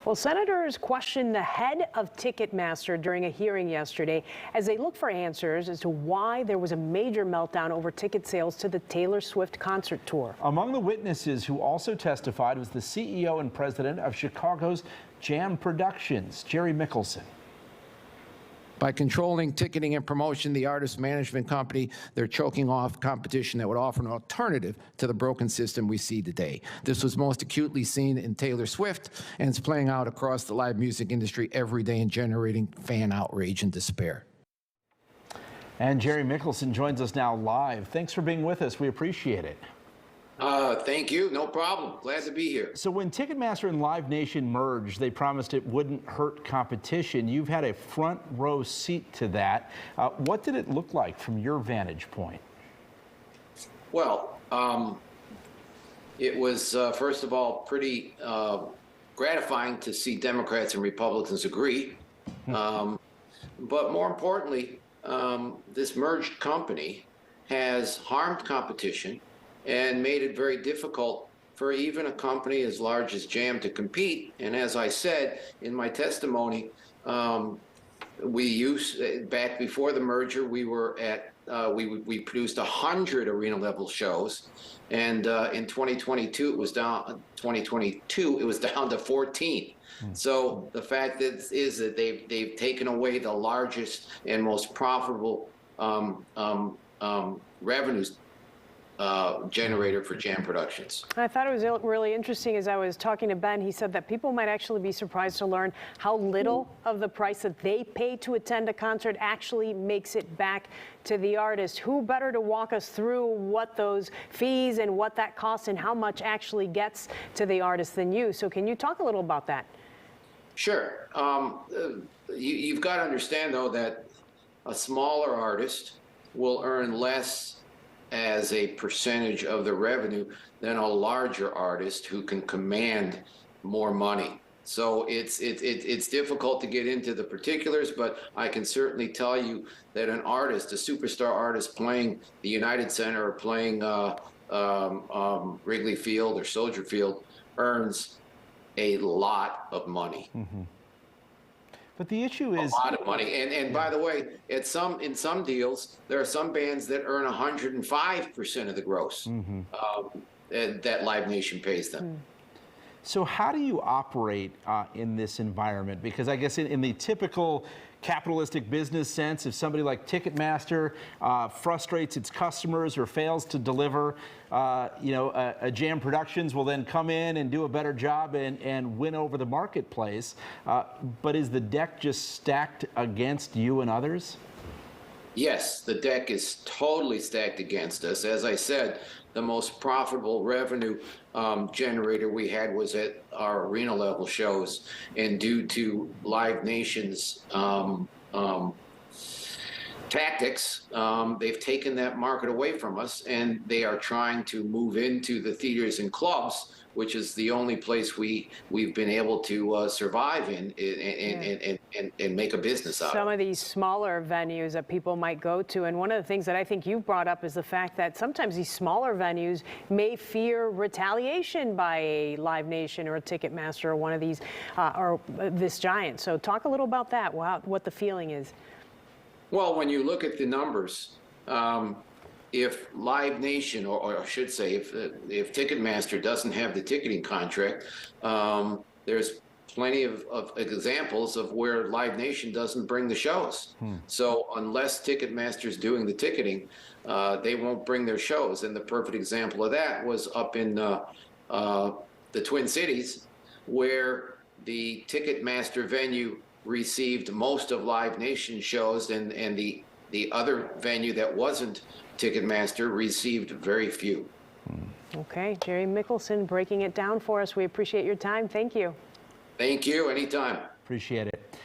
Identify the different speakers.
Speaker 1: Well, senators questioned the head of Ticketmaster during a hearing yesterday as they look for answers as to why there was a major meltdown over ticket sales to the Taylor Swift concert tour.
Speaker 2: Among the witnesses who also testified was the CEO and president of Chicago's Jam Productions, Jerry Mickelson.
Speaker 3: By controlling ticketing and promotion, the artist management company, they're choking off competition that would offer an alternative to the broken system we see today. This was most acutely seen in Taylor Swift, and it's playing out across the live music industry every day and generating fan outrage and despair.
Speaker 2: And Jerry Mickelson joins us now live. Thanks for being with us. We appreciate it.
Speaker 4: Thank you. No problem. Glad to be here.
Speaker 2: So when Ticketmaster and Live Nation merged, they promised it wouldn't hurt competition. You've had a front row seat to that. What did it look like from your vantage point?
Speaker 4: Well, it was, first of all, pretty gratifying to see Democrats and Republicans agree. But more importantly, this merged company has harmed competition and made it very difficult for even a company as large as Jam to compete. And as I said in my testimony, we used, back before the merger, we were at, we produced 100 arena level shows. And in 2022, it was down to 14. So the fact is that they've taken away the largest and most profitable revenues generator for Jam Productions.
Speaker 1: I thought it was really interesting as I was talking to Ben. He said that people might actually be surprised to learn how little of the price that they pay to attend a concert actually makes it back to the artist. Who better to walk us through what those fees and what that costs and how much actually gets to the artist than you? So can you talk a little about that?
Speaker 4: Sure. You've got to understand, though, that a smaller artist will earn less as a percentage of the revenue than a larger artist who can command more money. So it's difficult to get into the particulars, but I can certainly tell you that an artist, a superstar artist playing the United Center or playing Wrigley Field or Soldier Field earns a lot of money.
Speaker 2: Mm-hmm. But the issue is
Speaker 4: a lot of money, and by the way, in some deals, there are some bands that earn 105% of the gross that Live Nation pays them.
Speaker 2: So how do you operate in this environment? Because I guess in the typical capitalistic business sense, if somebody like Ticketmaster frustrates its customers or fails to deliver, a Jam Productions will then come in and do a better job and win over the marketplace. But is the deck just stacked against you and others?
Speaker 4: Yes, the deck is totally stacked against us. As I said, the most profitable revenue generator we had was at our arena level shows, and due to Live Nation's tactics, they've taken that market away from us, and they are trying to move into the theaters and clubs, which is the only place we've been able to survive in and make a business out of.
Speaker 1: Some of these smaller venues that people might go to, and one of the things that I think you've brought up is the fact that sometimes these smaller venues may fear retaliation by a Live Nation or a Ticketmaster or one of these, or this giant. So talk a little about that, what the feeling is.
Speaker 4: Well, when you look at the numbers, if Live Nation, or I should say, if Ticketmaster doesn't have the ticketing contract, there's plenty of examples of where Live Nation doesn't bring the shows. So unless Ticketmaster's doing the ticketing, they won't bring their shows. And the perfect example of that was up in the Twin Cities, where the Ticketmaster venue received most of Live Nation shows, and the other venue that wasn't Ticketmaster received very few.
Speaker 1: Okay, Jerry Mickelson breaking it down for us. We appreciate your time. Thank you.
Speaker 4: Thank you. Anytime.
Speaker 2: Appreciate it.